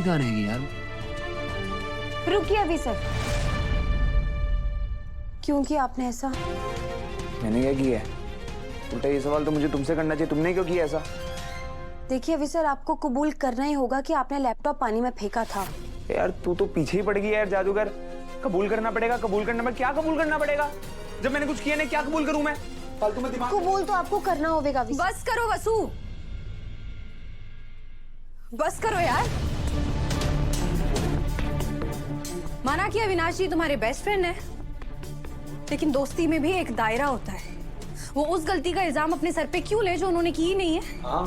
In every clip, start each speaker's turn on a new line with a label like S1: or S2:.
S1: कहाँ रहेगी यार?
S2: रुकिए अभी सर, क्यों किया आपने ऐसा?
S3: मैंने क्या किया है? उल्टा ये सवाल तो मुझे तुमसे करना चाहिए, तुमने क्यों किया ऐसा?
S2: देखिए अभी सर, आपको कबूल करना ही होगा कि आपने लैपटॉप पानी में फेंका था।
S3: यार तू तो पीछे ही पड़ गई यार जादूगर। कबूल करना पड़ेगा, कबूल करना, मैं क्या कबूल करना पड़ेगा? जब मैंने कुछ किया नहीं, क्या कबूल करूं मैं? फालतू में दिमाग।
S2: कबूल तो आपको करना होगा।
S4: बस करो वसु, बस करो यार। माना कि अविनाश जी तुम्हारे बेस्ट फ्रेंड है, लेकिन दोस्ती में भी एक दायरा होता है। वो उस गलती का इल्जाम अपने सर पे क्यों ले जो उन्होंने की ही नहीं है?
S3: हाँ।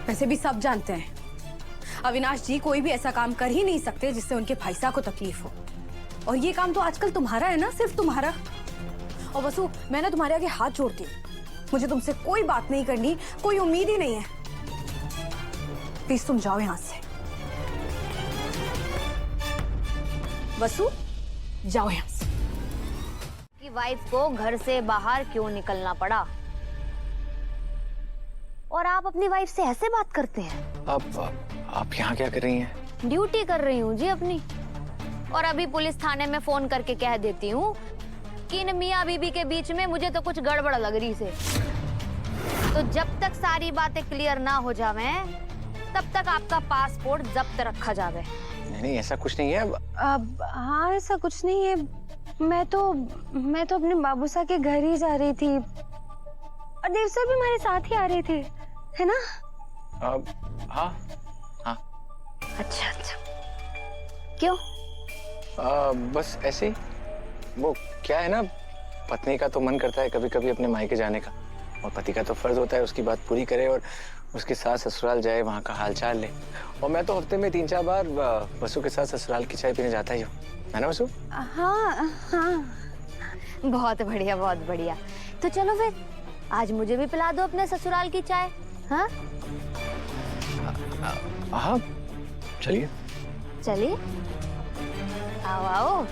S4: वैसे भी सब जानते हैं अविनाश जी कोई भी ऐसा काम कर ही नहीं सकते जिससे उनके भाई साहब को तकलीफ हो। और ये काम तो आजकल तुम्हारा है ना, सिर्फ तुम्हारा। और वसु, मैं ना तुम्हारे आगे हाथ जोड़ती हूँ, मुझे तुमसे कोई बात नहीं करनी, कोई उम्मीद ही नहीं है। प्लीज तुम जाओ यहां से। वसु, जाओ यहां से।
S5: कि वाइफ को घर से बाहर क्यों निकलना पड़ा और आप अपनी वाइफ से ऐसे बात करते हैं?
S3: आप यहाँ क्या कर रही हैं?
S5: ड्यूटी कर रही हूँ जी अपनी। और अभी पुलिस थाने में फोन करके कह देती हूँ कि इन मियाँ बीबी के बीच में मुझे तो कुछ गड़बड़ लग रही से। तो जब तक सारी बातें क्लियर ना हो जावे तब तक आपका पासपोर्ट जब्त रखा जावे।
S3: नहीं ऐसा कुछ नहीं है।
S2: अब हाँ, ऐसा कुछ नहीं है। मैं तो अपने बाबू साहब के घर ही जा रही थी और देव सर भी हमारे साथ ही आ रहे थे, है ना?
S3: हाँ हाँ।
S5: अच्छा अच्छा, क्यों?
S3: बस ऐसे ही। वो क्या है ना, पत्नी का तो मन करता है कभी कभी अपने मायके जाने का, और पति का तो फर्ज होता है उसकी बात पूरी करे और उसके साथ ससुराल जाए, वहाँ का हालचाल ले। और मैं तो हफ्ते में 3-4 बार वसु के साथ ससुराल की चाय पीने जाता ही हूँ, है ना वसु?
S2: हाँ हाँ।
S5: बहुत बढ़िया, बहुत बढ़िया। तो चलो फिर आज मुझे भी पिला दो अपने ससुराल की चाय। हाँ
S3: हाँ चलिए
S5: चलिए, आओ आओ।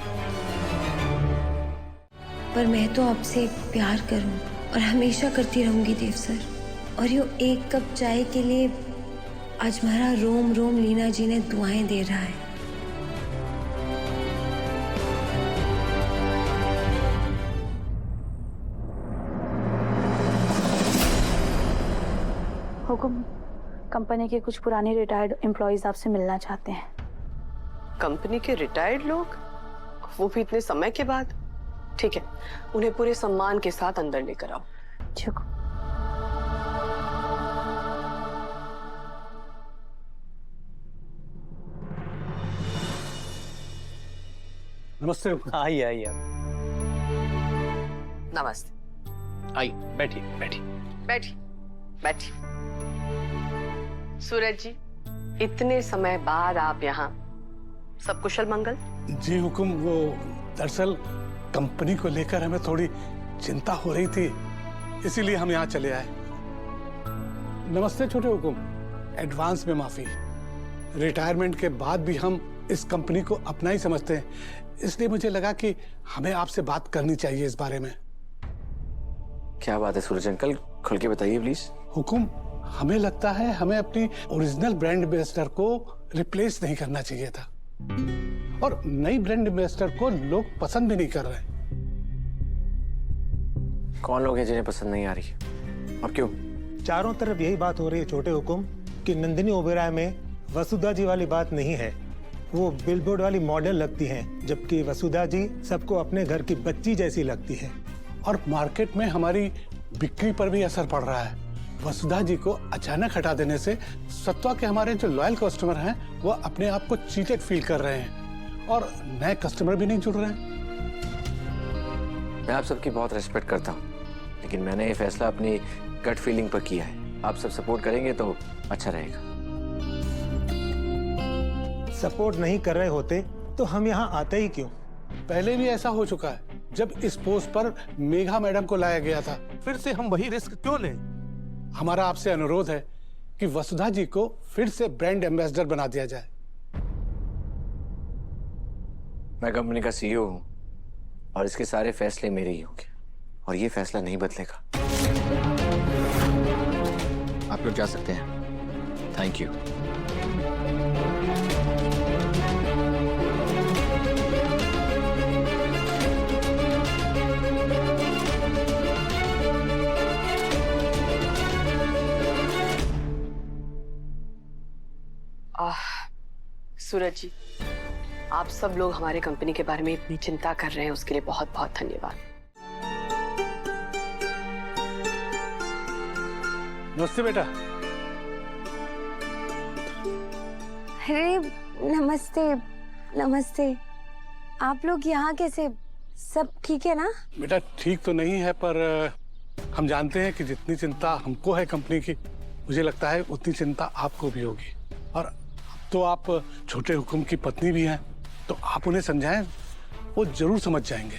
S2: पर मैं तो आपसे प्यार करूं और हमेशा करती रहूंगी देव सर। और यो एक कप चाय के लिए आज हमारा रोम रोम लीना जी ने दुआएं दे रहा है।
S6: हुकुम, कंपनी के कुछ पुराने रिटायर्ड एम्प्लॉयज आपसे मिलना चाहते हैं।
S7: कंपनी के रिटायर्ड लोग, वो भी इतने समय के बाद? ठीक है, उन्हें पूरे सम्मान के साथ अंदर लेकर आओ।
S6: ठीक।
S8: नमस्ते।
S1: आइए आइए।
S7: नमस्ते।
S1: आइए, बैठिए बैठिए।
S7: बैठी बैठी। सूरज जी, इतने समय बाद आप यहाँ, सब कुशल मंगल?
S8: जी हुकुम, वो दरअसल कंपनी को लेकर हमें थोड़ी चिंता हो रही थी, इसीलिए हम यहाँ चले आए। नमस्ते छोटे हुकुम, एडवांस में माफी। रिटायरमेंट के बाद भी हम इस कंपनी को अपना ही समझते हैं, इसलिए मुझे लगा कि हमें आपसे बात करनी चाहिए इस बारे में।
S3: क्या बात है सूरज अंकल, खुल के बताइए प्लीज।
S8: हुकुम, हमें लगता है हमें अपनी ओरिजिनल ब्रांड एम्बेसडर को रिप्लेस नहीं करना चाहिए था, और नई ब्रांड एम्बेसडर को लोग पसंद भी नहीं कर रहे।
S3: कौन लोग हैं जिन्हें पसंद नहीं आ रही, और क्यों?
S9: चारों तरफ यही बात हो रही है छोटे हुकुम कि नंदिनी ओबेरॉय में वसुधा जी वाली बात नहीं है। वो बिलबोर्ड वाली मॉडल लगती हैं, जबकि वसुधा जी सबको अपने घर की बच्ची जैसी लगती है।
S8: और मार्केट में हमारी बिक्री पर भी असर पड़ रहा है। वसुधा जी को अचानक हटा देने से सत्वा के हमारे जो लॉयल कस्टमर हैं वो अपने आप को चीटेड फील कर रहे हैं, और नए कस्टमर भी नहीं जुड़ रहे हैं।
S3: मैं आप सबकी बहुत रिस्पेक्ट करता हूँ, लेकिन मैंने ये फैसला अपनी गट फीलिंग पर किया है। आप सब सपोर्ट करेंगे तो अच्छा रहेगा।
S9: सपोर्ट नहीं कर रहे होते तो हम यहाँ आते ही क्यों?
S8: पहले भी ऐसा हो चुका है, जब इस पोस्ट पर मेघा मैडम को लाया गया था।
S10: फिर से हम वही रिस्क क्यों लें?
S8: हमारा आपसे अनुरोध है कि वसुधा जी को फिर से ब्रांड एम्बेसडर बना दिया जाए।
S3: मैं कंपनी का सीईओ हूँ और इसके सारे फैसले मेरे ही होंगे, और ये फैसला नहीं बदलेगा।
S1: आप लोग जा सकते हैं।
S3: Thank you.
S7: सूरज जी, आप सब लोग हमारे कंपनी के बारे में इतनी चिंता कर रहे हैं, उसके लिए बहुत बहुत धन्यवाद।
S8: नमस्ते बेटा।
S2: अरे नमस्ते नमस्ते। आप लोग यहाँ कैसे? सब ठीक है ना?
S8: बेटा ठीक तो नहीं है, पर हम जानते हैं कि जितनी चिंता हमको है कंपनी की, मुझे लगता है उतनी चिंता आपको भी होगी। और तो आप छोटे हुकुम की पत्नी भी हैं, तो आप उन्हें समझाएं, वो जरूर समझ जाएंगे।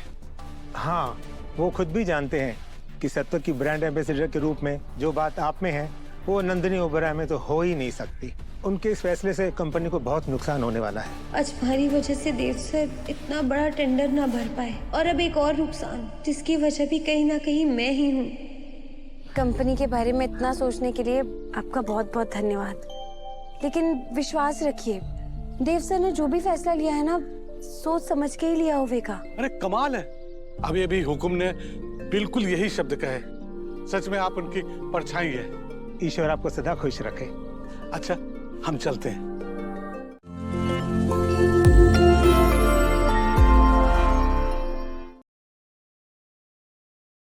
S9: हाँ, वो खुद भी जानते हैं कि सत्वर की ब्रांड एम्बेसडर के रूप में जो बात आप में है वो नंदिनी ओबेरॉय में तो हो ही नहीं सकती। उनके इस फैसले से कंपनी को बहुत नुकसान होने वाला है।
S2: आज हमारी वजह से देव सर इतना बड़ा टेंडर ना भर पाए, और अब एक और नुकसान जिसकी वजह भी कहीं ना कहीं मैं ही हूँ। कंपनी के बारे में इतना सोचने के लिए आपका बहुत बहुत धन्यवाद। लेकिन विश्वास रखिए, देव सर ने जो भी फैसला लिया है ना, सोच समझ के ही लिया होगा।
S8: अरे कमाल है, अभी अभी हुकुम ने बिल्कुल यही शब्द कहे। सच में आप उनकी परछाई है।
S9: ईश्वर आपको सदा खुश रखे।
S8: अच्छा, हम चलते हैं।